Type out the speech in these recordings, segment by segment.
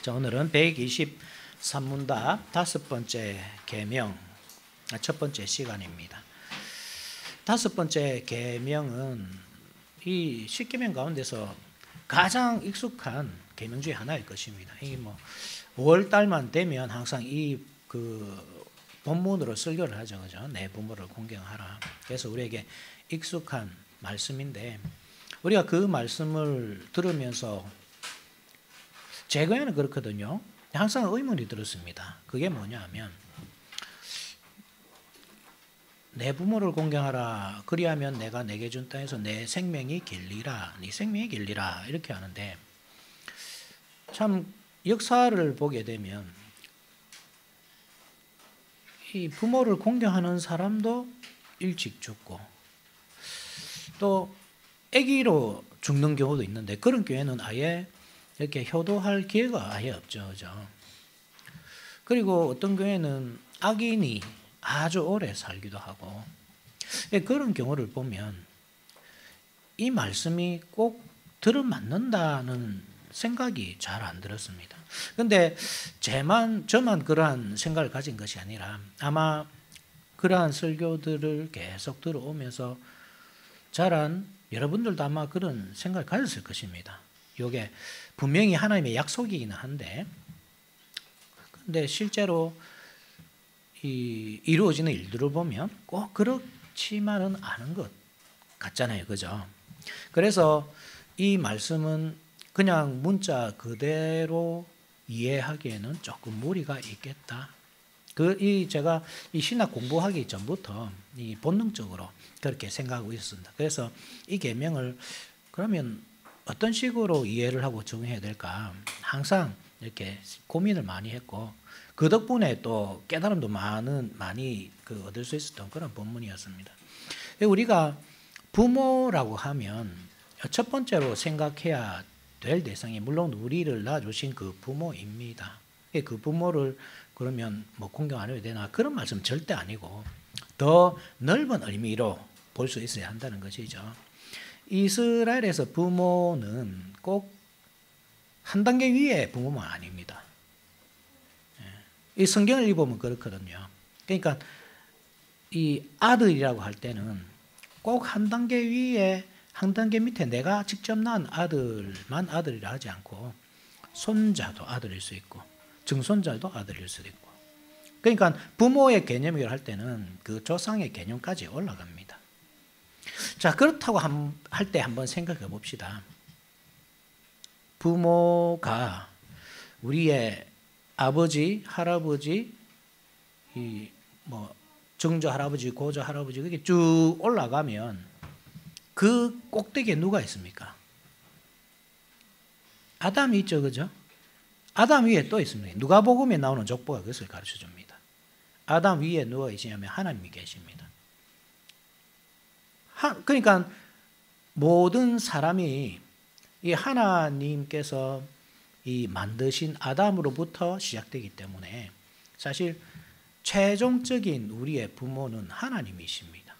자, 오늘은 123문답 다섯 번째 계명, 첫 번째 시간입니다. 다섯 번째 계명은 이 10계명 가운데서 가장 익숙한 계명 중에 하나일 것입니다. 이게 5월 달만 되면 항상 이 본문으로 설교를 하죠, 그죠? 내 부모를 공경하라. 그래서 우리에게 익숙한 말씀인데, 우리가 그 말씀을 들으면서 제 경우에는 그렇거든요. 항상 의문이 들었습니다. 그게 뭐냐 하면, 내 부모를 공경하라. 그리하면 내가 내게 준 땅에서 내 생명이 길리라. 네 생명이 길리라. 이렇게 하는데, 참 역사를 보게 되면 이 부모를 공경하는 사람도 일찍 죽고, 또 아기로 죽는 경우도 있는데, 그런 교회는 아예 이렇게 효도할 기회가 아예 없죠, 그죠? 그리고 어떤 교회는 악인이 아주 오래 살기도 하고, 그런 경우를 보면 이 말씀이 꼭 들어맞는다는 생각이 잘 안 들었습니다. 그런데 저만 그러한 생각을 가진 것이 아니라, 아마 그러한 설교들을 계속 들어오면서 자란 여러분들도 아마 그런 생각을 가졌을 것입니다. 이게 분명히 하나님의 약속이긴 한데, 근데 실제로 이루어지는 일들을 보면 꼭 그렇지만은 않은 것 같잖아요, 그죠? 그래서 이 말씀은 그냥 문자 그대로 이해하기에는 조금 무리가 있겠다. 제가 이 신학 공부하기 전부터 이 본능적으로 그렇게 생각하고 있었습니다. 그래서 이 계명을 그러면 어떤 식으로 이해를 하고 적용해야 될까 항상 이렇게 고민을 많이 했고, 그 덕분에 또 깨달음도 많이 얻을 수 있었던 그런 본문이었습니다. 우리가 부모라고 하면 첫 번째로 생각해야 될 대상이 물론 우리를 낳아주신 그 부모입니다. 그 부모를 그러면 공경 안 해도 되나, 그런 말씀 절대 아니고 더 넓은 의미로 볼 수 있어야 한다는 것이죠. 이스라엘에서 부모는 꼭 한 단계 위에 부모만 아닙니다. 이 성경을 읽어보면 그렇거든요. 그러니까 이 아들이라고 할 때는 꼭 한 단계 위에, 한 단계 밑에 내가 직접 낳은 아들만 아들이라 하지 않고 손자도 아들일 수 있고 증손자도 아들일 수도 있고, 그러니까 부모의 개념이라 할 때는 그 조상의 개념까지 올라갑니다. 자, 그렇다고 할 때 한번 생각해 봅시다. 부모가 우리의 아버지, 할아버지, 증조 할아버지, 고조 할아버지, 그게 쭉 올라가면 그 꼭대기에 누가 있습니까? 아담이 있죠, 그죠? 아담 위에 또 있습니다. 누가복음에 나오는 족보가 그것을 가르쳐 줍니다. 아담 위에 누가 계시냐면 하나님이 계십니다. 그러니까 모든 사람이 이 하나님께서 이 만드신 아담으로부터 시작되기 때문에 사실 최종적인 우리의 부모는 하나님이십니다.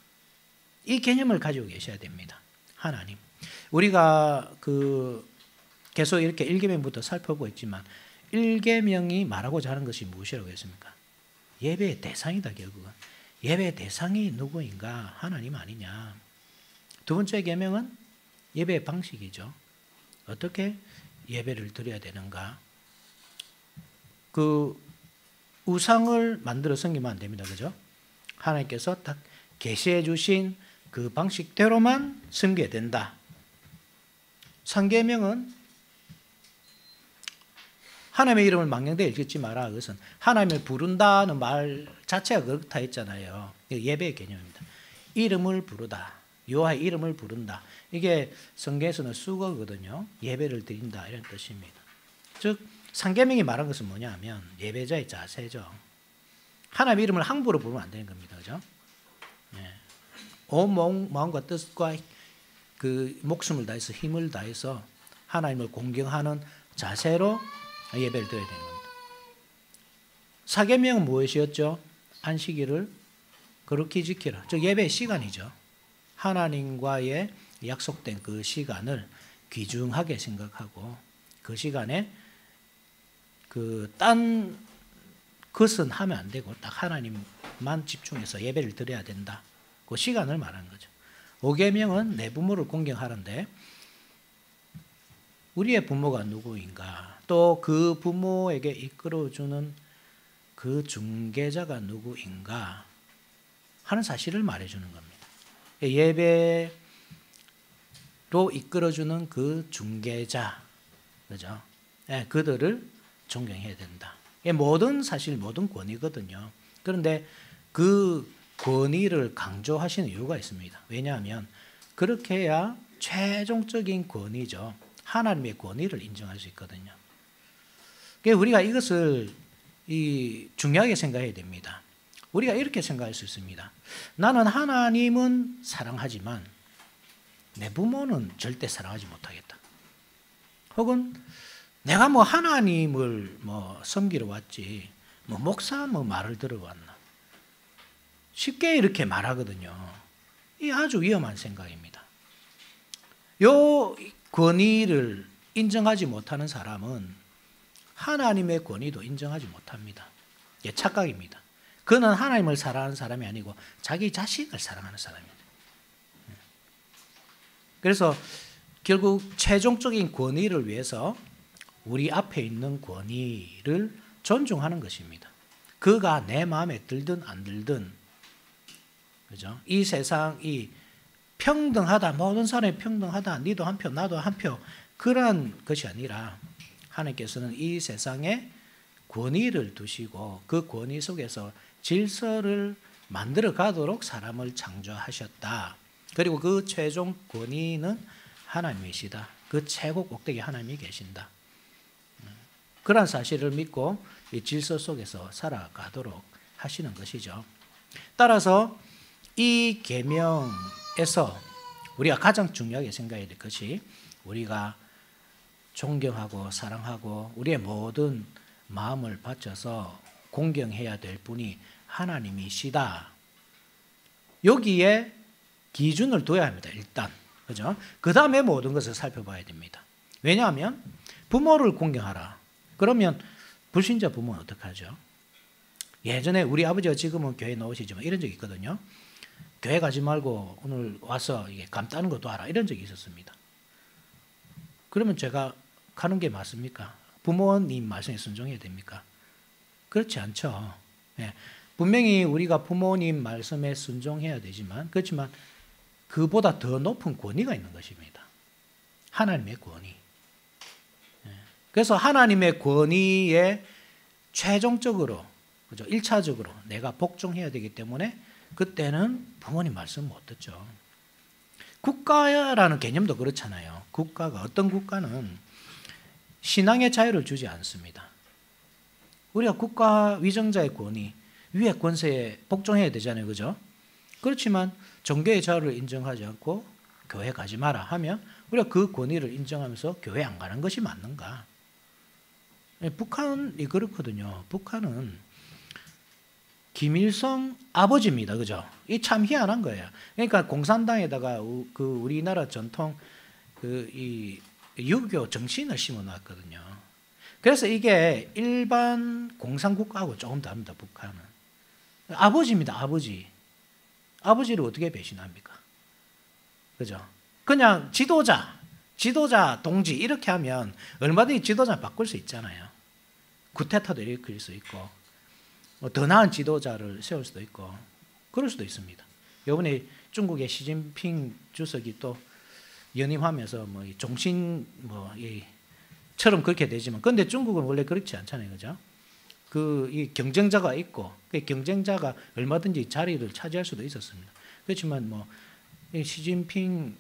이 개념을 가지고 계셔야 됩니다. 하나님. 우리가 계속 이렇게 1계명부터 살펴보고 있지만 1계명이 말하고자 하는 것이 무엇이라고 했습니까? 예배의 대상이다, 결국은. 예배의 대상이 누구인가? 하나님 아니냐. 두 번째 계명은 예배의 방식이죠. 어떻게 예배를 드려야 되는가? 그 우상을 만들어 섬기면 안 됩니다, 그죠? 하나님께서 딱 계시해 주신 그 방식대로만 섬겨야 된다. 3계명은 하나님의 이름을 망령되이 읽지 마라. 그것은 하나님을 부른다는 말 자체가 그렇다 했잖아요. 예배의 개념입니다. 이름을 부르다. 여호와의 이름을 부른다. 이게 성경에서는 수거거든요. 예배를 드린다, 이런 뜻입니다. 즉 3계명이 말한 것은 뭐냐 하면 예배자의 자세죠. 하나님의 이름을 함부로 부르면 안 되는 겁니다, 그죠? 온 마음과 뜻과 그 목숨을 다해서 힘을 다해서 하나님을 공경하는 자세로 예배를 드려야 되는 겁니다. 4계명은 무엇이었죠? 안식일을 거룩히 지키라. 즉 예배의 시간이죠. 하나님과의 약속된 그 시간을 귀중하게 생각하고 그 시간에 딴 것은 하면 안 되고 딱 하나님만 집중해서 예배를 드려야 된다. 그 시간을 말하는 거죠. 5계명은 내 부모를 공경하는데 우리의 부모가 누구인가, 또 그 부모에게 이끌어주는 그 중개자가 누구인가 하는 사실을 말해주는 겁니다. 예배로 이끌어주는 그 중개자, 그죠? 그들을 존경해야 된다. 사실 모든 권위거든요. 그런데 그 권위를 강조하시는 이유가 있습니다. 왜냐하면 그렇게 해야 최종적인 권위죠. 하나님의 권위를 인정할 수 있거든요. 그러니까 우리가 이것을 중요하게 생각해야 됩니다. 우리가 이렇게 생각할 수 있습니다. 나는 하나님은 사랑하지만 내 부모는 절대 사랑하지 못하겠다. 혹은 내가 하나님을 섬기러 왔지 목사 말을 들어왔나. 쉽게 이렇게 말하거든요. 이 아주 위험한 생각입니다. 요 권위를 인정하지 못하는 사람은 하나님의 권위도 인정하지 못합니다. 이게 착각입니다. 그는 하나님을 사랑하는 사람이 아니고 자기 자신을 사랑하는 사람입니다. 그래서 결국 최종적인 권위를 위해서 우리 앞에 있는 권위를 존중하는 것입니다. 그가 내 마음에 들든 안 들든, 그죠? 이 세상이 평등하다, 모든 사람이 평등하다, 니도 한 표, 나도 한 표, 그런 것이 아니라 하나님께서는 이 세상에 권위를 두시고 그 권위 속에서 질서를 만들어 가도록 사람을 창조하셨다. 그리고 그 최종 권위는 하나님이시다. 그 최고 꼭대기 하나님이 계신다. 그런 사실을 믿고 이 질서 속에서 살아가도록 하시는 것이죠. 따라서 이 계명에서 우리가 가장 중요하게 생각해야 될 것이 우리가 존경하고 사랑하고 우리의 모든 마음을 바쳐서 공경해야 될 분이 하나님이시다. 여기에 기준을 둬야 합니다. 일단, 그죠? 그 다음에 모든 것을 살펴봐야 됩니다. 왜냐하면 부모를 공경하라. 그러면 불신자 부모는 어떡하죠? 예전에 우리 아버지가 지금은 교회 나오시지만 이런 적이 있거든요. 교회 가지 말고 오늘 와서 이게 감 따는 것도 알아. 이런 적이 있었습니다. 그러면 제가 가는 게 맞습니까? 부모님 말씀에 순종해야 됩니까? 그렇지 않죠. 예. 분명히 우리가 부모님 말씀에 순종해야 되지만, 그렇지만 그보다 더 높은 권위가 있는 것입니다. 하나님의 권위. 예. 그래서 하나님의 권위에 최종적으로, 그죠? 1차적으로 내가 복종해야 되기 때문에 그때는 부모님 말씀 못 듣죠. 국가라는 개념도 그렇잖아요. 어떤 국가는 신앙의 자유를 주지 않습니다. 우리가 국가 위정자의 권위, 위의 권세에 복종해야 되잖아요. 그죠? 그렇지만 종교의 자유를 인정하지 않고 교회 가지 마라 하면 우리가 그 권위를 인정하면서 교회 안 가는 것이 맞는가? 북한이 그렇거든요. 북한은 김일성 아버지입니다. 그죠? 이 참 희한한 거예요. 그러니까 공산당에다가 그 우리나라 전통 이 유교 정신을 심어 놨거든요. 그래서 이게 일반 공산국가하고 조금 다릅니다. 북한은. 아버지입니다. 아버지. 아버지를 어떻게 배신합니까? 그죠? 그냥 지도자, 동지 이렇게 하면 얼마든지 지도자 바꿀 수 있잖아요. 구테타도 일으킬 수 있고 더 나은 지도자를 세울 수도 있고 그럴 수도 있습니다. 이번에 중국의 시진핑 주석이 또 연임하면서 종신 처럼 그렇게 되지만, 근데 중국은 원래 그렇지 않잖아요, 그죠? 이 경쟁자가 있고, 그 경쟁자가 얼마든지 자리를 차지할 수도 있었습니다. 그렇지만 이 시진핑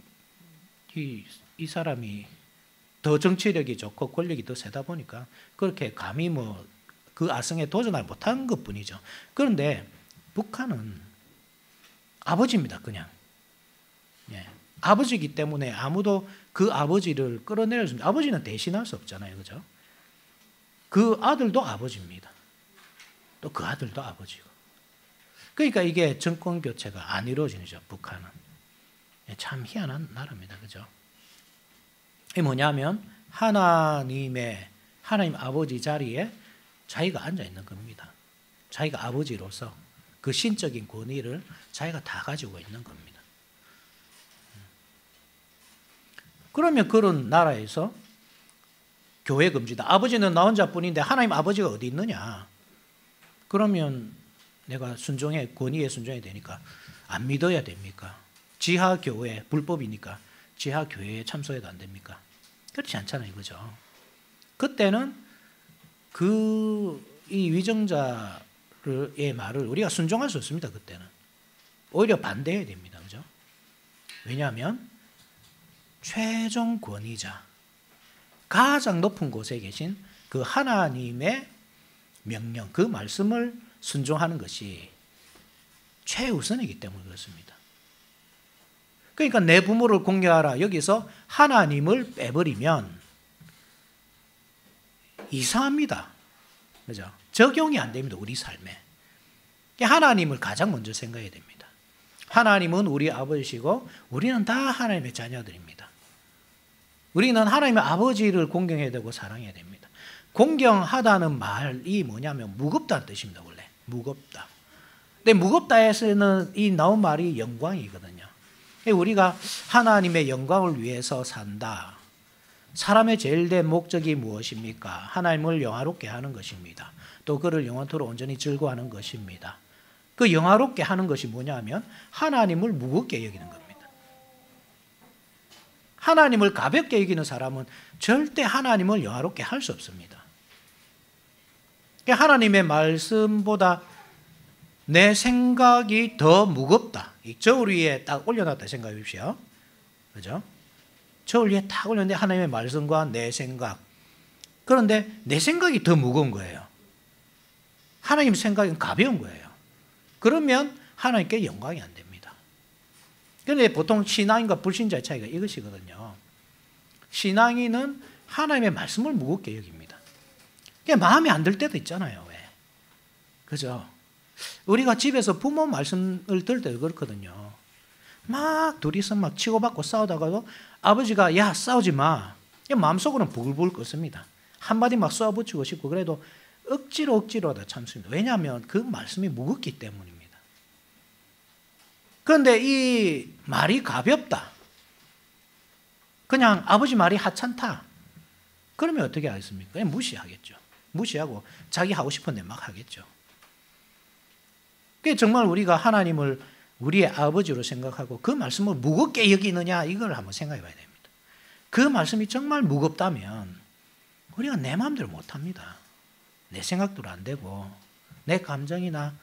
이 사람이 더 정치력이 좋고 권력이 더 세다 보니까 그렇게 감히 그 아성에 도전을 못한 것뿐이죠. 그런데 북한은 아버지입니다, 그냥. 예. 아버지이기 때문에 아무도 그 아버지를 끌어내릴 수 없습니다. 아버지는 대신할 수 없잖아요, 그죠? 그 아들도 아버지입니다. 또 그 아들도 아버지고. 그러니까 이게 정권 교체가 안 이루어지죠, 북한은. 참 희한한 나라입니다, 그죠? 이게 뭐냐면 하나님의 하나님 아버지 자리에 자기가 앉아 있는 겁니다. 자기가 아버지로서 그 신적인 권위를 자기가 다 가지고 있는 겁니다. 그러면 그런 나라에서 교회 금지다. 아버지는 나 혼자뿐인데 하나님 아버지가 어디 있느냐? 그러면 내가 순종해, 권위에 순종해야 되니까 안 믿어야 됩니까? 지하 교회 불법이니까 지하 교회에 참석해도 안 됩니까? 그렇지 않잖아요, 그죠? 그때는 이 위정자의 말을 우리가 순종할 수 없습니다. 그때는 오히려 반대해야 됩니다, 그죠? 왜냐하면 최종 권위자, 가장 높은 곳에 계신 그 하나님의 명령, 그 말씀을 순종하는 것이 최우선이기 때문에 그렇습니다. 그러니까 내 부모를 공경하라. 여기서 하나님을 빼버리면 이상합니다. 그죠? 적용이 안 됩니다. 우리 삶에. 하나님을 가장 먼저 생각해야 됩니다. 하나님은 우리 아버지시고 우리는 다 하나님의 자녀들입니다. 우리는 하나님의 아버지를 공경해야 되고 사랑해야 됩니다. 공경하다는 말이 뭐냐면 무겁다는 뜻입니다. 원래 무겁다. 근데 무겁다에서는 이 나온 말이 영광이거든요. 우리가 하나님의 영광을 위해서 산다. 사람의 제일 된 목적이 무엇입니까? 하나님을 영화롭게 하는 것입니다. 또 그를 영원토록 온전히 즐거워하는 것입니다. 그 영화롭게 하는 것이 뭐냐면 하나님을 무겁게 여기는 겁니다. 하나님을 가볍게 여기는 사람은 절대 하나님을 영화롭게 할 수 없습니다. 하나님의 말씀보다 내 생각이 더 무겁다. 이 저울 위에 딱 올려놨다 생각해 보십시오. 그죠? 저울 위에 딱 올렸는데 하나님의 말씀과 내 생각. 그런데 내 생각이 더 무거운 거예요. 하나님 생각은 가벼운 거예요. 그러면 하나님께 영광이 안 됩니다. 그런데 보통 신앙인과 불신자의 차이가 이것이거든요. 신앙인은 하나님의 말씀을 무겁게 여깁니다. 마음에 안 들 때도 있잖아요. 왜? 그죠? 우리가 집에서 부모 말씀을 들을 때도 그렇거든요. 막 둘이서 막 치고받고 싸우다가도 아버지가 야 싸우지 마. 마음속으로는 부글부글 끓습니다. 한마디 막 쏘아붙이고 싶고 그래도 억지로 다 참습니다. 왜냐하면 그 말씀이 무겁기 때문입니다. 그런데 이 말이 가볍다. 그냥 아버지 말이 하찮다. 그러면 어떻게 하겠습니까? 그냥 무시하겠죠. 무시하고 자기 하고 싶은데 막 하겠죠. 그게 정말 우리가 하나님을 우리의 아버지로 생각하고 그 말씀을 무겁게 여기느냐 이걸 한번 생각해 봐야 됩니다. 그 말씀이 정말 무겁다면 우리가 내 마음대로 못합니다. 내 생각대로 안 되고 내 감정이나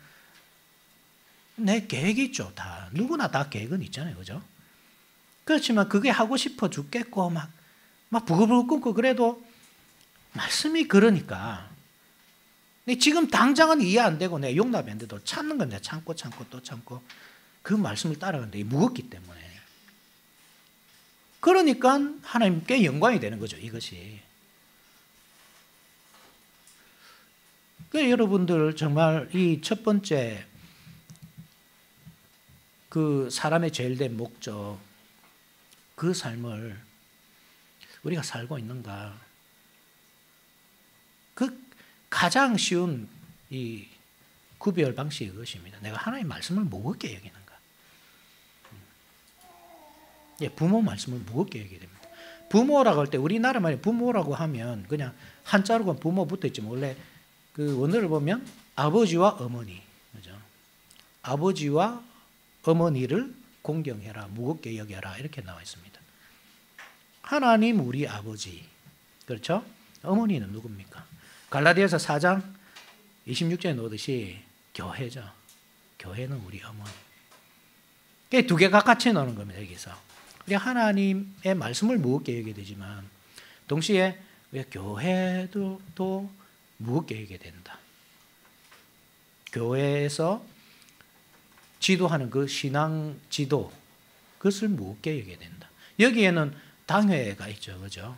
내 계획이 있죠. 다 누구나 다 계획은 있잖아요. 그죠? 그렇지만 그게 하고 싶어 죽겠고 막 부글부글 끓고 그래도 말씀이 그러니까 지금 당장은 이해 안 되고 내 용납이 안 돼도 참는 건데 참고 또 참고 그 말씀을 따라가는데 무겁기 때문에 그러니까 하나님께 영광이 되는 거죠. 이것이. 그래서 여러분들 정말 이 첫 번째 그 사람의 제일 된 목적 그 삶을 우리가 살고 있는가? 그 가장 쉬운 이 구별 방식이 그것입니다. 내가 하나님의 말씀을 무겁게 여기는가? 부모 말씀을 무겁게 여기게 됩니다. 부모라고 할 때 우리나라 말에 부모라고 하면 그냥 한자로 부모 붙어 있지만 원래 그 원어를 보면 아버지와 어머니, 그죠? 아버지와 어머니를 공경해라, 무겁게 여겨라 이렇게 나와 있습니다. 하나님 우리 아버지, 그렇죠? 어머니는 누굽니까? 갈라디아서 4장 26절에 놓듯이 교회죠. 교회는 우리 어머니. 두 개가 같이 나오는 겁니다. 여기서 우리 하나님의 말씀을 무겁게 여기게 되지만 동시에 왜 교회도 또 무겁게 여기게 된다. 교회에서 지도하는 그 신앙 지도 그것을 무겁게 여기게 된다. 여기에는 당회가 있죠. 그죠?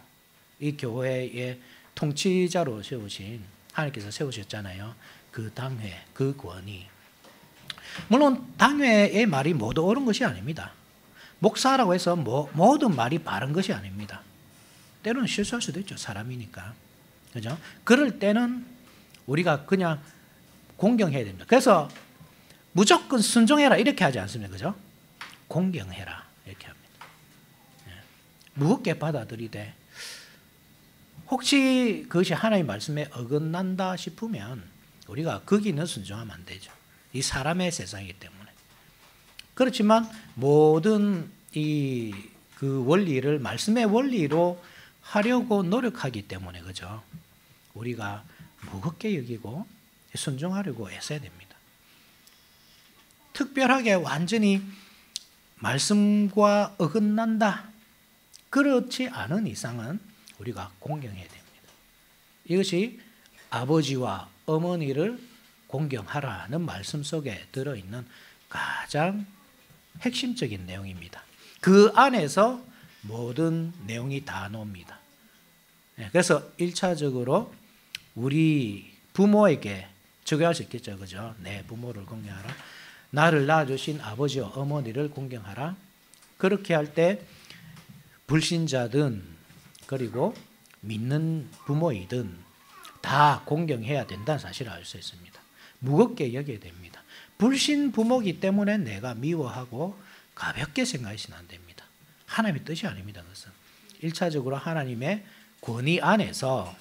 이 교회의 통치자로 세우신 하나님께서 세우셨잖아요. 그 당회, 그 권위. 물론 당회의 말이 모두 옳은 것이 아닙니다. 목사라고 해서 모든 말이 바른 것이 아닙니다. 때로는 실수할 수도 있죠. 사람이니까. 그죠? 그럴 때는 우리가 그냥 공경해야 됩니다. 그래서 무조건 순종해라 이렇게 하지 않습니다. 그죠? 공경해라 이렇게 합니다. 무겁게 받아들이되 혹시 그것이 하나님의 말씀에 어긋난다 싶으면 우리가 거기는 순종하면 안 되죠. 이 사람의 세상이기 때문에. 그렇지만 모든 그 원리를 말씀의 원리로 하려고 노력하기 때문에 그죠? 우리가 무겁게 여기고 순종하려고 애써야 됩니다. 특별하게 완전히 말씀과 어긋난다. 그렇지 않은 이상은 우리가 공경해야 됩니다. 이것이 아버지와 어머니를 공경하라는 말씀 속에 들어있는 가장 핵심적인 내용입니다. 그 안에서 모든 내용이 다 나옵니다. 그래서 1차적으로 우리 부모에게 적용할 수 있겠죠. 그죠? 내 부모를 공경하라. 나를 낳아주신 아버지와 어머니를 공경하라. 그렇게 할 때 불신자든 그리고 믿는 부모이든 다 공경해야 된다는 사실을 알 수 있습니다. 무겁게 여겨야 됩니다. 불신 부모이기 때문에 내가 미워하고 가볍게 생각하시면 안 됩니다. 하나님의 뜻이 아닙니다. 그것은 1차적으로 하나님의 권위 안에서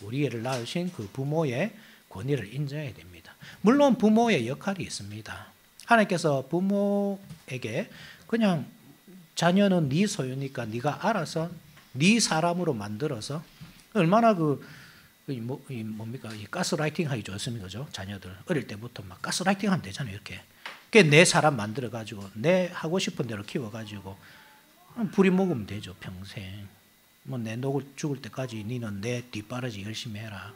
우리를 낳으신 그 부모의 권위를 인정해야 됩니다. 물론 부모의 역할이 있습니다. 하나님께서 부모에게 그냥 자녀는 네 소유니까 네가 알아서 네 사람으로 만들어서 얼마나 뭡니까? 이 가스라이팅 하기 좋습니다. 그죠? 자녀들 어릴 때부터 막 가스라이팅 하면 되잖아요. 이렇게. 내 사람 만들어 가지고 내 하고 싶은 대로 키워 가지고 부리 먹으면 되죠. 평생. 내 죽을 때까지 너는 내 뒷바라지 열심히 해라.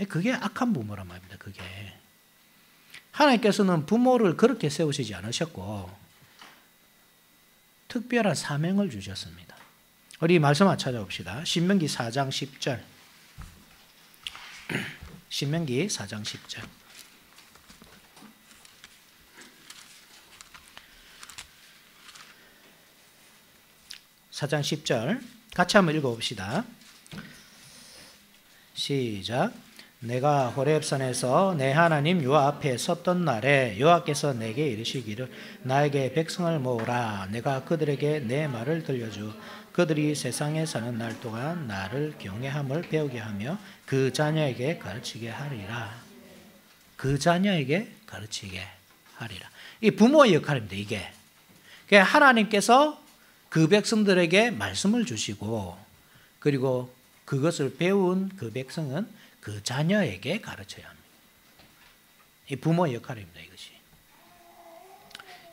그게 악한 부모란 말입니다. 그게. 하나님께서는 부모를 그렇게 세우시지 않으셨고 특별한 사명을 주셨습니다. 우리 말씀 한번 찾아봅시다. 신명기 4장 10절. 신명기 4장 10절. (4장 10절) 같이 한번 읽어봅시다. 시작. 내가 호렙산에서 내 하나님 여호와 앞에 섰던 날에 여호와께서 내게 이르시기를 나에게 백성을 모으라. 내가 그들에게 내 말을 들려주. 그들이 세상에 사는 날 동안 나를 경외함을 배우게 하며 그 자녀에게 가르치게 하리라. 그 자녀에게 가르치게 하리라. 이 부모의 역할입니다. 이게. 하나님께서 그 백성들에게 말씀을 주시고 그리고 그것을 배운 그 백성은 그 자녀에게 가르쳐야 합니다. 이 부모의 역할입니다. 이것이.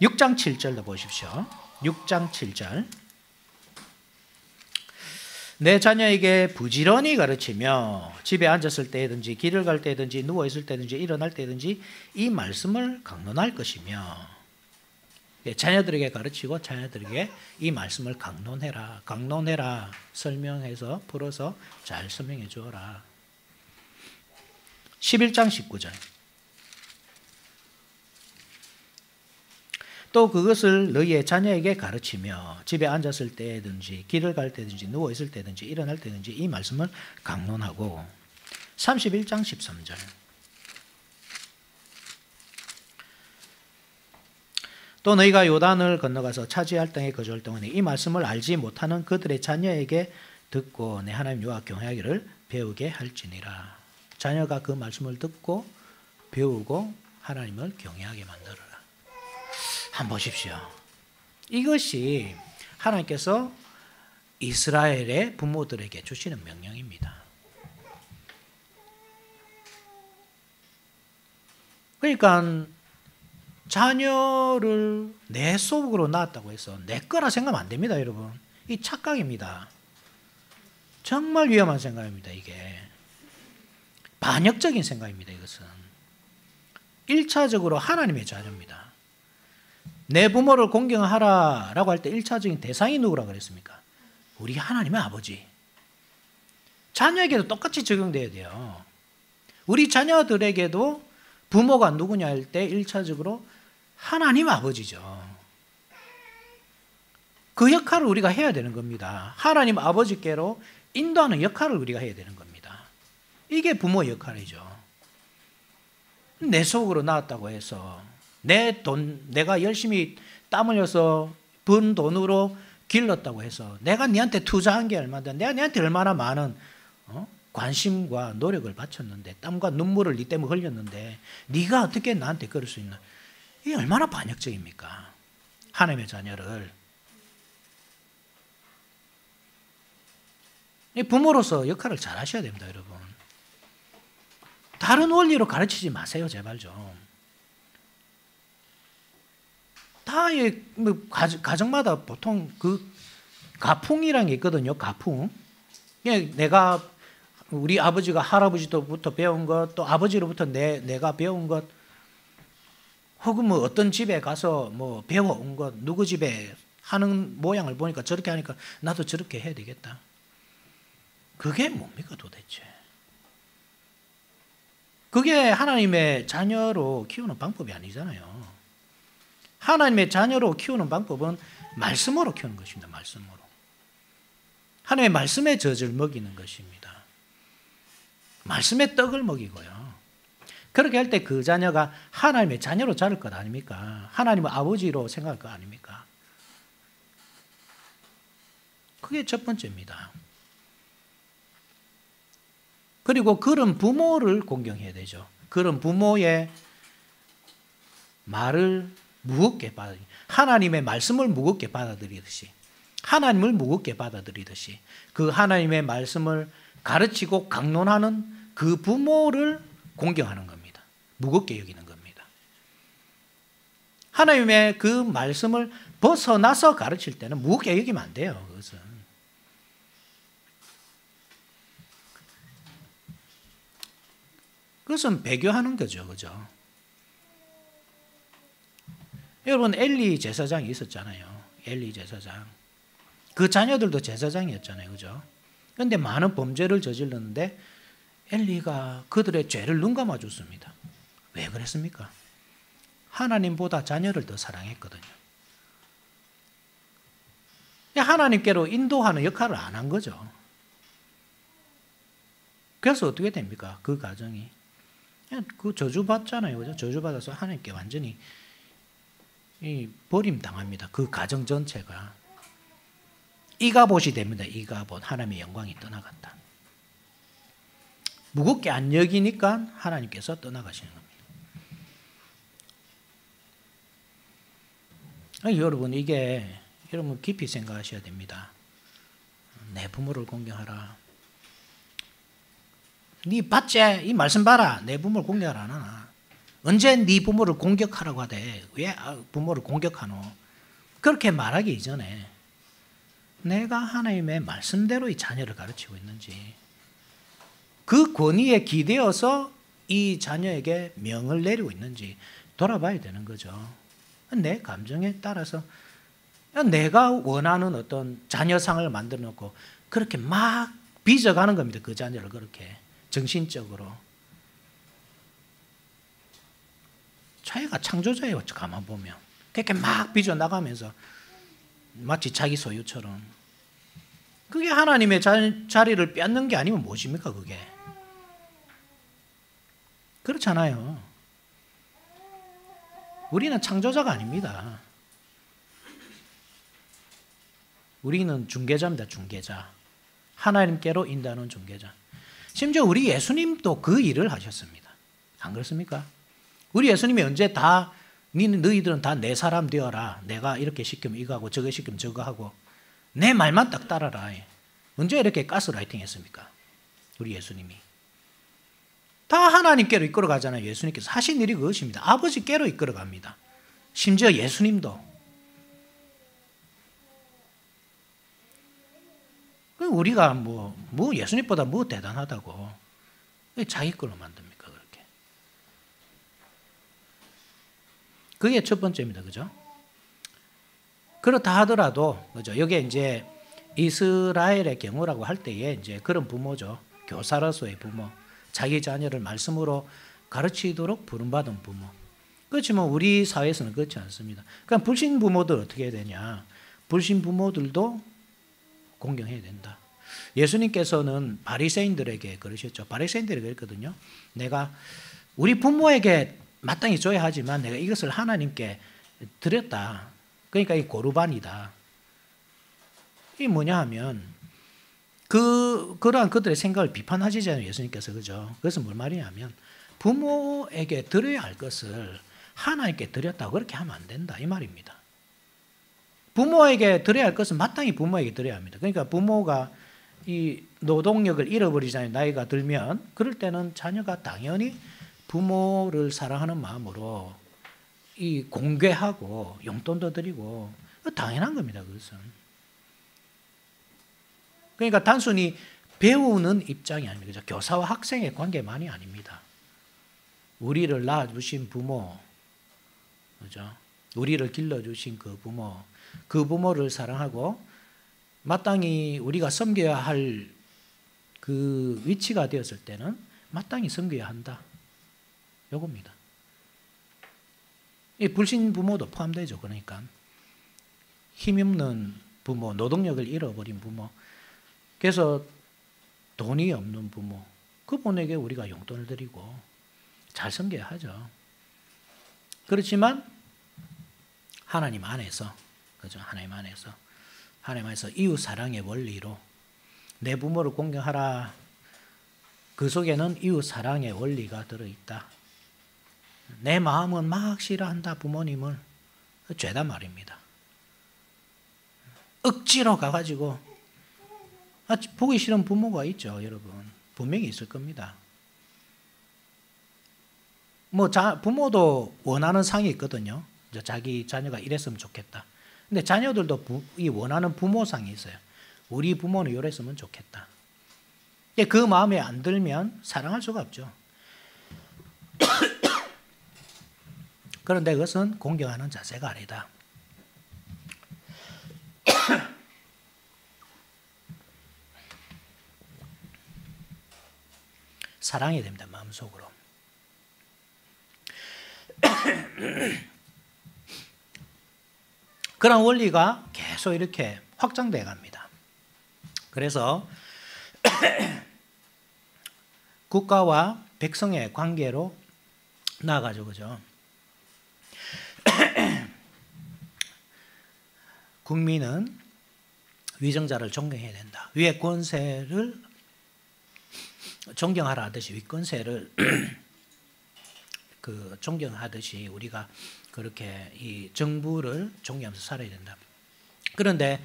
6장 7절도 보십시오. 6장 7절. 내 자녀에게 부지런히 가르치며 집에 앉았을 때든지 길을 갈 때든지 누워있을 때든지 일어날 때든지 이 말씀을 강론할 것이며 자녀들에게 가르치고 자녀들에게 이 말씀을 강론해라. 강론해라. 설명해서 풀어서 잘 설명해 주어라. 11장 19절. 또 그것을 너희의 자녀에게 가르치며 집에 앉았을 때든지 길을 갈 때든지 누워있을 때든지 일어날 때든지 이 말씀을 강론하고 31장 13절. 또 너희가 요단을 건너가서 차지할 땅에 거주할 동안에 이 말씀을 알지 못하는 그들의 자녀에게 듣고 내 하나님 여호와 경외하기를 배우게 할지니라. 자녀가 그 말씀을 듣고 배우고 하나님을 경외하게 만들어라. 한번 보십시오. 이것이 하나님께서 이스라엘의 부모들에게 주시는 명령입니다. 그러니까 자녀를 내 속으로 낳았다고 해서 내 거라 생각하면 안 됩니다. 여러분. 이 착각입니다. 정말 위험한 생각입니다. 이게. 반역적인 생각입니다. 이것은 1차적으로 하나님의 자녀입니다. 내 부모를 공경하라 라고 할 때 1차적인 대상이 누구라 그랬습니까? 우리 하나님의 아버지. 자녀에게도 똑같이 적용돼야 돼요. 우리 자녀들에게도 부모가 누구냐 할 때 1차적으로 하나님 아버지죠. 그 역할을 우리가 해야 되는 겁니다. 하나님 아버지께로 인도하는 역할을 우리가 해야 되는 겁니다. 이게 부모 역할이죠. 내 속으로 낳았다고 해서 내가 열심히 땀 흘려서 번 돈으로 길렀다고 해서 내가 네한테 투자한 게 얼마인데 내가 네한테 얼마나 많은 관심과 노력을 바쳤는데 땀과 눈물을 네 때문에 흘렸는데 네가 어떻게 나한테 그럴 수 있나. 이게 얼마나 반역적입니까? 하나님의 자녀를. 부모로서 역할을 잘 하셔야 됩니다, 여러분. 다른 원리로 가르치지 마세요, 제발 좀. 다 가정마다 보통 그 가풍이라는 게 있거든요, 가풍. 내가 우리 아버지가 할아버지로부터 배운 것, 또 아버지로부터 내가 배운 것, 혹은 뭐 어떤 집에 가서 뭐 배워온 것, 누구 집에 하는 모양을 보니까 저렇게 하니까 나도 저렇게 해야 되겠다. 그게 뭡니까 도대체? 그게 하나님의 자녀로 키우는 방법이 아니잖아요. 하나님의 자녀로 키우는 방법은 말씀으로 키우는 것입니다. 말씀으로. 하나님의 말씀의 젖을 먹이는 것입니다. 말씀의 떡을 먹이고요. 그렇게 할 때 그 자녀가 하나님의 자녀로 자랄 것 아닙니까? 하나님의 아버지로 생각할 것 아닙니까? 그게 첫 번째입니다. 그리고 그런 부모를 공경해야 되죠. 그런 부모의 말을 무겁게 하나님의 말씀을 무겁게 받아들이듯이 하나님을 무겁게 받아들이듯이 그 하나님의 말씀을 가르치고 강론하는 그 부모를 공경하는 겁니다. 무겁게 여기는 겁니다. 하나님의 그 말씀을 벗어나서 가르칠 때는 무겁게 여기면 안 돼요. 그것은 배교하는 거죠. 그죠? 여러분, 엘리 제사장이 있었잖아요. 엘리 제사장. 그 자녀들도 제사장이었잖아요. 그죠? 그런데 많은 범죄를 저질렀는데 엘리가 그들의 죄를 눈감아 줬습니다. 왜 그랬습니까? 하나님보다 자녀를 더 사랑했거든요. 하나님께로 인도하는 역할을 안 한 거죠. 그래서 어떻게 됩니까? 그 가정이. 그 저주받잖아요. 그죠? 저주받아서 하나님께 완전히 버림당합니다. 그 가정 전체가. 이가봇이 됩니다. 이가봇. 하나님의 영광이 떠나간다. 무겁게 안 여기니까 하나님께서 떠나가시는 겁니다. 여러분, 이게 여러분 깊이 생각하셔야 됩니다. 내 부모를 공경하라. 네 봤지? 이 말씀 봐라. 내 부모를 공격을 안 하나. 언제 네 부모를 공격하라고 하대. 왜 부모를 공격하노? 그렇게 말하기 이전에 내가 하나님의 말씀대로 이 자녀를 가르치고 있는지 그 권위에 기대어서 이 자녀에게 명을 내리고 있는지 돌아봐야 되는 거죠. 내 감정에 따라서 내가 원하는 어떤 자녀상을 만들어 놓고 그렇게 막 빚어가는 겁니다. 그 자녀를 그렇게 정신적으로. 자기가 창조자예요. 가만 보면. 그렇게 막 빚어나가면서 마치 자기 소유처럼. 그게 하나님의 자리를 뺏는 게 아니면 무엇입니까? 그게. 그렇잖아요. 우리는 창조자가 아닙니다. 우리는 중개자입니다. 중개자. 하나님께로 인도하는 중개자. 심지어 우리 예수님도 그 일을 하셨습니다. 안 그렇습니까? 우리 예수님이 언제 다 너희들은 다 내 사람 되어라. 내가 이렇게 시키면 이거 하고 저거 시키면 저거 하고 내 말만 딱 따라라. 언제 이렇게 가스라이팅 했습니까? 우리 예수님이. 다 하나님께로 이끌어 가잖아요. 예수님께서 하신 일이 그것입니다. 아버지께로 이끌어 갑니다. 심지어 예수님도. 우리가 뭐 예수님보다 뭐 대단하다고 자기 걸로 만듭니까? 그렇게. 그게 첫 번째입니다. 그죠? 그렇다 하더라도, 그죠? 여기에 이제 이스라엘의 경우라고 할 때에 이제 그런 부모죠. 교사로서의 부모. 자기 자녀를 말씀으로 가르치도록 부름받은 부모. 그렇지만 우리 사회에서는 그렇지 않습니다. 그러니까 불신 부모들 어떻게 해야 되냐. 불신 부모들도 공경해야 된다. 예수님께서는 바리새인들에게 그러셨죠. 바리새인들에게 그랬거든요. 내가 우리 부모에게 마땅히 줘야 하지만 내가 이것을 하나님께 드렸다. 그러니까 이 고르반이다. 이게 뭐냐 하면 그러한 그들의 생각을 비판하시잖아요. 예수님께서. 그죠? 그래서 뭘 말이냐면 부모에게 드려야 할 것을 하나님께 드렸다고 그렇게 하면 안 된다. 이 말입니다. 부모에게 드려야 할 것은 마땅히 부모에게 드려야 합니다. 그러니까 부모가 이 노동력을 잃어버리잖아요. 나이가 들면. 그럴 때는 자녀가 당연히 부모를 사랑하는 마음으로 이 공개하고 용돈도 드리고 당연한 겁니다. 그것은. 그러니까 단순히 배우는 입장이 아닙니다. 그죠? 교사와 학생의 관계만이 아닙니다. 우리를 낳아주신 부모, 그죠? 우리를 길러주신 그 부모, 그 부모를 사랑하고 마땅히 우리가 섬겨야 할 그 위치가 되었을 때는 마땅히 섬겨야 한다. 요겁니다. 이 불신 부모도 포함되죠. 그러니까 힘없는 부모, 노동력을 잃어버린 부모, 그래서 돈이 없는 부모, 그분에게 우리가 용돈을 드리고 잘 섬겨야 하죠. 그렇지만 하나님 안에서, 그죠? 하나님 안에서 이웃 사랑의 원리로 내 부모를 공경하라. 그 속에는 이웃 사랑의 원리가 들어있다. 내 마음은 막 싫어한다 부모님을. 죄다 말입니다. 억지로 가가지고 보기 싫은 부모가 있죠, 여러분. 분명히 있을 겁니다. 뭐 부모도 원하는 상이 있거든요. 자기 자녀가 이랬으면 좋겠다. 근데 자녀들도 이 원하는 부모상이 있어요. 우리 부모는 이랬으면 좋겠다. 그 마음에 안 들면 사랑할 수가 없죠. 그런데 그것은 공경하는 자세가 아니다. 사랑해야 됩니다. 마음속으로. 그런 원리가 계속 이렇게 확장돼 갑니다. 그래서 국가와 백성의 관계로 나아가죠. 그죠? 국민은 위정자를 존경해야 된다. 위의 권세를 존경하라 하듯이 윗권세를 존경하듯이 우리가 그렇게 이 정부를 존경하면서 살아야 된다. 그런데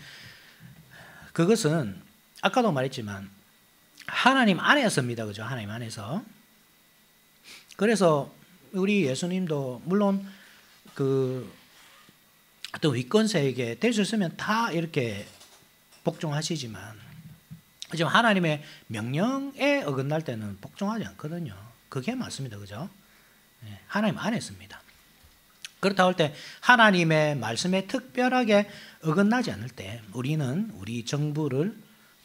그것은 아까도 말했지만 하나님 안에서입니다. 그죠? 하나님 안에서. 그래서 우리 예수님도 물론 그 어떤 윗권세에게 될 수 있으면 다 이렇게 복종하시지만 지금 하나님의 명령에 어긋날 때는 복종하지 않거든요. 그게 맞습니다. 그죠? 하나님 안에 있습니다. 그렇다고 할 때 하나님의 말씀에 특별하게 어긋나지 않을 때 우리는 우리 정부를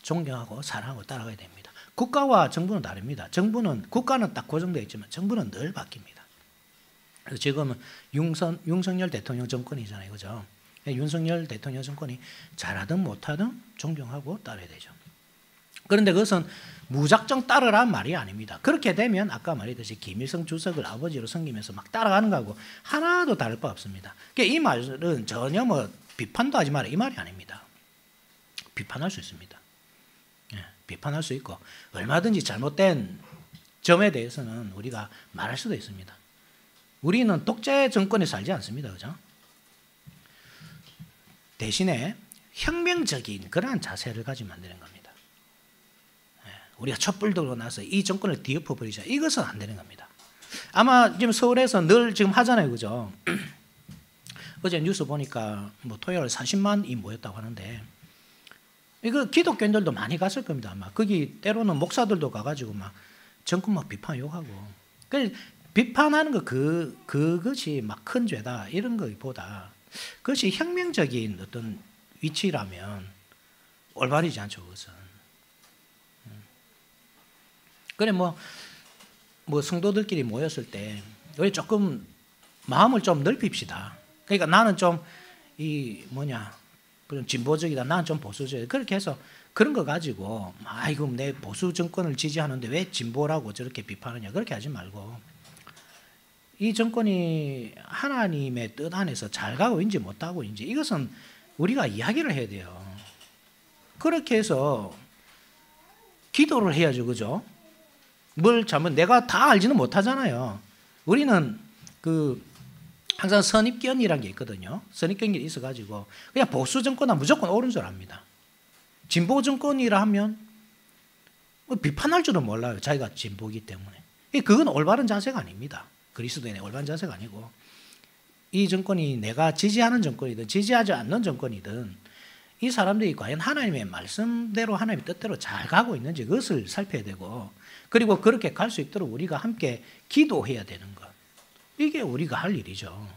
존경하고 사랑하고 따라가야 됩니다. 국가와 정부는 다릅니다. 국가는 딱 고정되어 있지만 정부는 늘 바뀝니다. 그래서 지금은 윤석열 대통령 정권이잖아요. 그죠? 윤석열 대통령 정권이 잘하든 못하든 존경하고 따라야 되죠. 그런데 그것은 무작정 따르라는 말이 아닙니다. 그렇게 되면 아까 말했듯이 김일성 주석을 아버지로 섬기면서 막 따라가는 거하고 하나도 다를 바 없습니다. 그러니까 이 말은 전혀 뭐 비판도 하지 마라 이 말이 아닙니다. 비판할 수 있습니다. 비판할 수 있고 얼마든지 잘못된 점에 대해서는 우리가 말할 수도 있습니다. 우리는 독재 정권에 살지 않습니다. 그죠? 대신에 혁명적인 그러한 자세를 가지면 안 되는 겁니다. 우리가 촛불 들고 나서 이 정권을 뒤엎어버리자. 이것은 안 되는 겁니다. 아마 지금 서울에서 늘 지금 하잖아요. 그죠? 어제 뉴스 보니까 뭐 토요일 40만이 모였다고 하는데 이거 기독교인들도 많이 갔을 겁니다. 아마 거기 때로는 목사들도 가가지고 막 정권 막 비판 욕하고. 비판하는 거 그것이 막 큰 죄다 이런 것보다 그것이 혁명적인 어떤 위치라면 올바르지 않죠. 그것은. 그래 뭐 성도들끼리 모였을 때 우리 조금 마음을 좀 넓힙시다. 그러니까 나는 좀 진보적이다. 나는 좀 보수적이다. 그렇게 해서 그런 거 가지고 아이고 내 보수 정권을 지지하는데 왜 진보라고 저렇게 비판하냐. 그렇게 하지 말고 이 정권이 하나님의 뜻 안에서 잘 가고 있는지 못하고 있는지 이것은 우리가 이야기를 해야 돼요. 그렇게 해서 기도를 해야죠. 그죠? 뭘 잘못 내가 다 알지는 못하잖아요. 우리는 항상 선입견이라는 게 있거든요. 선입견이 있어가지고 그냥 보수 정권은 무조건 옳은 줄 압니다. 진보 정권이라 하면 비판할 줄은 몰라요. 자기가 진보이기 때문에. 그건 올바른 자세가 아닙니다. 그리스도인의 올바른 자세가 아니고 이 정권이 내가 지지하는 정권이든 지지하지 않는 정권이든 이 사람들이 과연 하나님의 말씀대로 하나님의 뜻대로 잘 가고 있는지 그것을 살펴야 되고 그리고 그렇게 갈 수 있도록 우리가 함께 기도해야 되는 것. 이게 우리가 할 일이죠.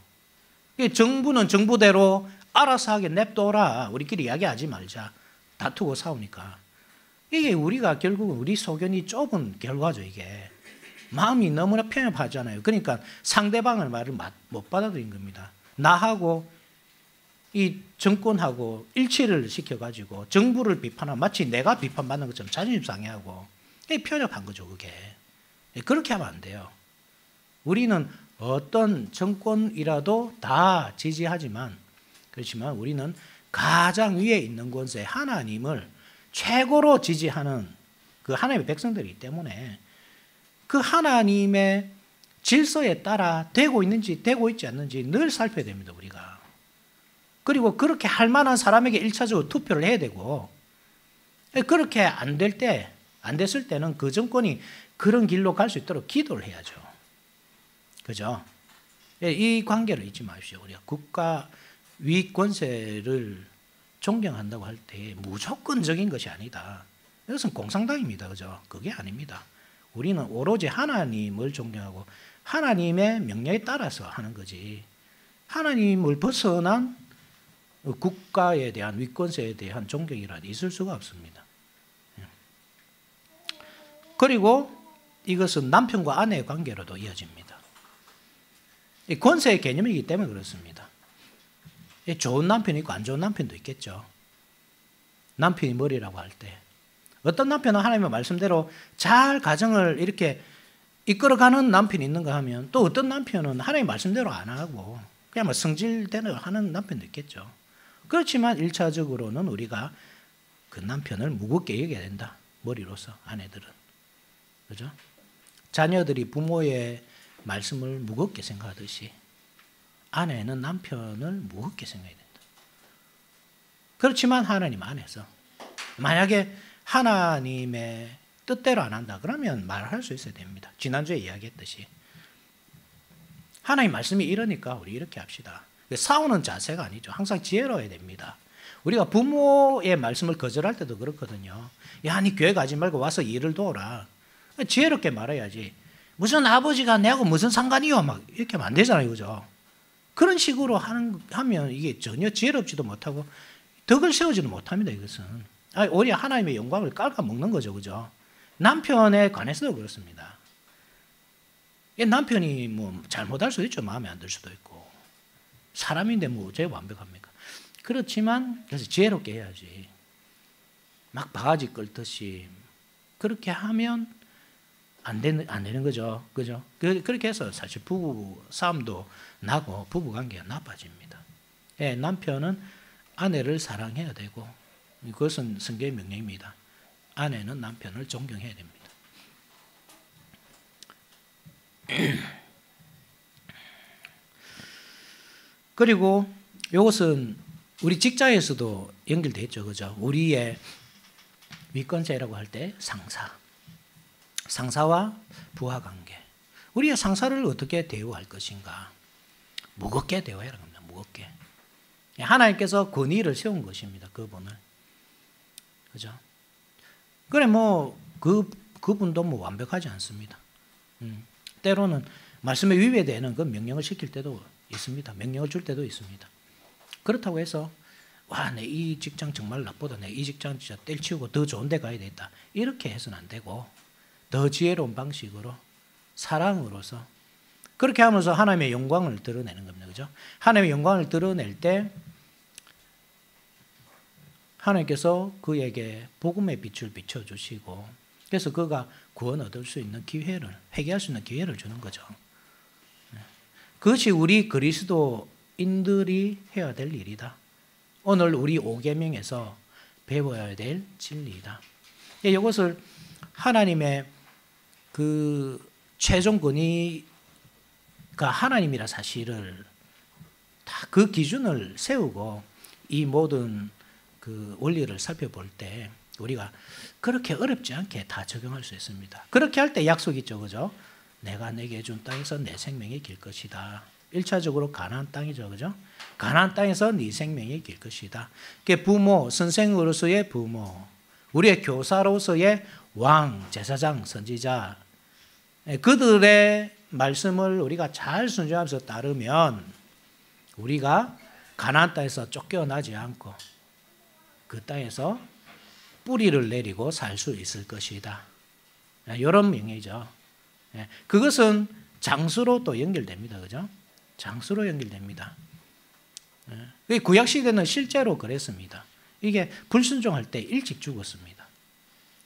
정부는 정부대로 알아서 하게 냅둬라. 우리끼리 이야기하지 말자. 다투고 싸우니까. 이게 우리가 결국은 우리 소견이 좁은 결과죠. 이게. 마음이 너무나 편협하잖아요. 그러니까 상대방의 말을 못 받아들인 겁니다. 나하고 이 정권하고 일치를 시켜가지고 정부를 비판하고 마치 내가 비판받는 것처럼 자존심 상해하고 편협한 거죠. 그게. 그렇게 하면 안 돼요. 우리는 어떤 정권이라도 다 지지하지만 그렇지만 우리는 가장 위에 있는 권세 하나님을 최고로 지지하는 그 하나님의 백성들이기 때문에 그 하나님의 질서에 따라 되고 있는지 되고 있지 않는지 늘 살펴야 됩니다. 우리가. 그리고 그렇게 할 만한 사람에게 1차적으로 투표를 해야 되고 그렇게 안 될 때, 안 됐을 때는 그 정권이 그런 길로 갈 수 있도록 기도를 해야죠. 그죠? 이 관계를 잊지 마십시오. 우리가 국가 위 권세를 존경한다고 할 때 무조건적인 것이 아니다. 이것은 공산당입니다. 그죠? 그게 아닙니다. 우리는 오로지 하나님을 존경하고 하나님의 명령에 따라서 하는 거지. 하나님을 벗어난 국가에 대한 위권세에 대한 존경이란 있을 수가 없습니다. 그리고 이것은 남편과 아내의 관계로도 이어집니다. 권세의 개념이기 때문에 그렇습니다. 좋은 남편이 있고 안 좋은 남편도 있겠죠. 남편이 머리라고 할 때 어떤 남편은 하나님의 말씀대로 잘 가정을 이렇게 이끌어가는 남편이 있는가 하면 또 어떤 남편은 하나님의 말씀대로 안 하고 그냥 뭐 성질대로 하는 남편도 있겠죠. 그렇지만 1차적으로는 우리가 그 남편을 무겁게 여겨야 된다. 머리로서 아내들은. 그죠? 자녀들이 부모의 말씀을 무겁게 생각하듯이 아내는 남편을 무겁게 생각해야 된다. 그렇지만 하나님 안에서 만약에 하나님의 뜻대로 안 한다 그러면 말할 수 있어야 됩니다. 지난주에 이야기했듯이 하나님 말씀이 이러니까 우리 이렇게 합시다. 싸우는 자세가 아니죠. 항상 지혜로워야 됩니다. 우리가 부모의 말씀을 거절할 때도 그렇거든요. 야, 니 교회 가지 말고 와서 일을 도와라. 지혜롭게 말해야지. 무슨 아버지가 내하고 무슨 상관이요? 막 이렇게 하면 안 되잖아요. 그죠? 그런 식으로 하면 이게 전혀 지혜롭지도 못하고 덕을 세우지도 못합니다. 이것은. 오히려 하나님의 영광을 깔아먹는 거죠. 그죠? 남편에 관해서도 그렇습니다. 남편이 뭐 잘못할 수도 있죠. 마음에 안 들 수도 있고. 사람인데 뭐 어째 완벽합니까? 그렇지만 그래서 지혜롭게 해야지. 막 바가지 끌듯이 그렇게 하면 안 되는 거죠. 그죠? 그렇게 해서 사실 부부 싸움도 나고 부부 관계가 나빠집니다. 남편은 아내를 사랑해야 되고 그것은 성경의 명령입니다. 아내는 남편을 존경해야 됩니다. 그리고 이것은 우리 직장에서도 연결되어 있죠. 그죠? 우리의 위권자라고 할 때 상사와 부하 관계. 우리의 상사를 어떻게 대우할 것인가? 무겁게 대우해야 합니다. 무겁게. 하나님께서 권위를 세운 것입니다. 그분을. 그죠? 그래 그분도 완벽하지 않습니다. 때로는 말씀에 위배되는 그 명령을 시킬 때도 있습니다. 명령을 줄 때도 있습니다. 그렇다고 해서 와, 내 이 직장 정말 나쁘다. 내 이 직장 진짜 때려치우고 더 좋은 데 가야 되겠다. 이렇게 해서는 안 되고 더 지혜로운 방식으로 사랑으로서 그렇게 하면서 하나님의 영광을 드러내는 겁니다. 그죠? 하나님의 영광을 드러낼 때 하나님께서 그에게 복음의 빛을 비춰주시고 그래서 그가 구원 얻을 수 있는 기회를, 회개할 수 있는 기회를 주는 거죠. 그것이 우리 그리스도인들이 해야 될 일이다. 오늘 우리 5계명에서 배워야 될 진리이다. 이것을 하나님의 그 최종 권위가 하나님이라 사실을 다 그 기준을 세우고 이 모든 그 원리를 살펴볼 때 우리가 그렇게 어렵지 않게 다 적용할 수 있습니다. 그렇게 할 때 약속이 있죠. 그죠? 내가 내게 준 땅에서 내 생명이 길 것이다. 1차적으로 가나안 땅이죠. 그죠? 가나안 땅에서 네 생명이 길 것이다. 그게 부모, 선생으로서의 부모, 우리의 교사로서의 왕, 제사장, 선지자, 그들의 말씀을 우리가 잘 순종하면서 따르면 우리가 가나안 땅에서 쫓겨나지 않고 그 땅에서 뿌리를 내리고 살 수 있을 것이다. 이런 명예죠. 그것은 장수로 또 연결됩니다. 그죠? 장수로 연결됩니다. 구약 시대는 실제로 그랬습니다. 이게 불순종할 때 일찍 죽었습니다.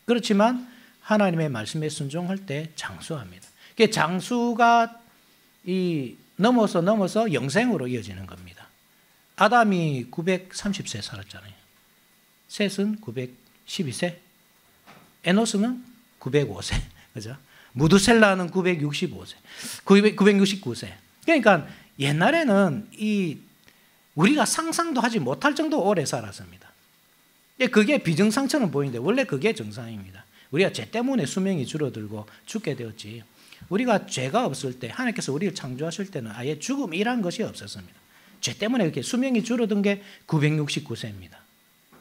그렇지만 하나님의 말씀에 순종할 때 장수합니다. 장수가 넘어서 영생으로 이어지는 겁니다. 아담이 930세 살았잖아요. 셋은 912세, 에노스는 905세, 그죠? 무두셀라는 965세, 969세. 그러니까 옛날에는 우리가 상상도 하지 못할 정도 오래 살았습니다. 그게 비정상처럼 보이는데 원래 그게 정상입니다. 우리가 죄 때문에 수명이 줄어들고 죽게 되었지. 우리가 죄가 없을 때 하나님께서 우리를 창조하실 때는 아예 죽음이란 것이 없었습니다. 죄 때문에 이렇게 수명이 줄어든 게 969세입니다.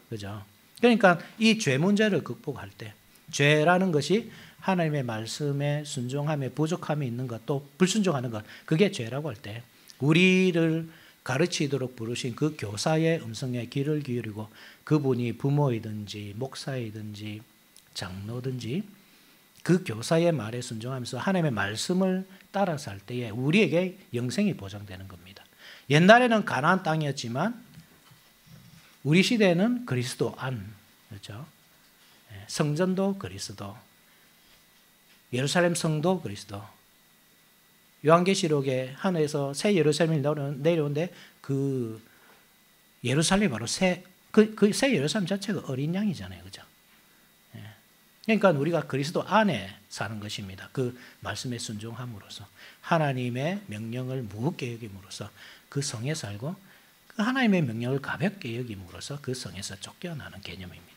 그죠? 그러니까 이 죄 문제를 극복할 때 죄라는 것이 하나님의 말씀에 순종함에 부족함이 있는 것, 또 불순종하는 것, 그게 죄라고 할 때 우리를 가르치도록 부르신 그 교사의 음성에 귀를 기울이고 그분이 부모이든지 목사이든지 장로든지 그 교사의 말에 순종하면서 하나님의 말씀을 따라서 할 때에 우리에게 영생이 보장되는 겁니다. 옛날에는 가나안 땅이었지만 우리 시대에는 그리스도 안, 그렇죠? 성전도 그리스도, 예루살렘 성도 그리스도. 요한계시록에 하늘에서 새 예루살렘이 내려오는데 그 예루살렘이 바로 새 예루살렘 자체가 어린 양이잖아요. 그죠? 그러니까 우리가 그리스도 안에 사는 것입니다. 그 말씀에 순종함으로써 하나님의 명령을 무겁게 여김으로써 그 성에 살고 그 하나님의 명령을 가볍게 여김으로써 그 성에서 쫓겨나는 개념입니다.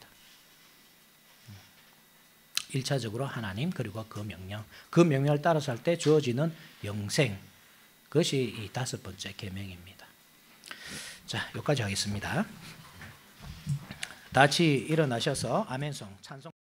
1차적으로 하나님 그리고 그 명령을 따라서 할 때 주어지는 영생, 그것이 이 5번째 계명입니다. 자, 여기까지 하겠습니다. 다 같이 일어나셔서 아멘송 찬송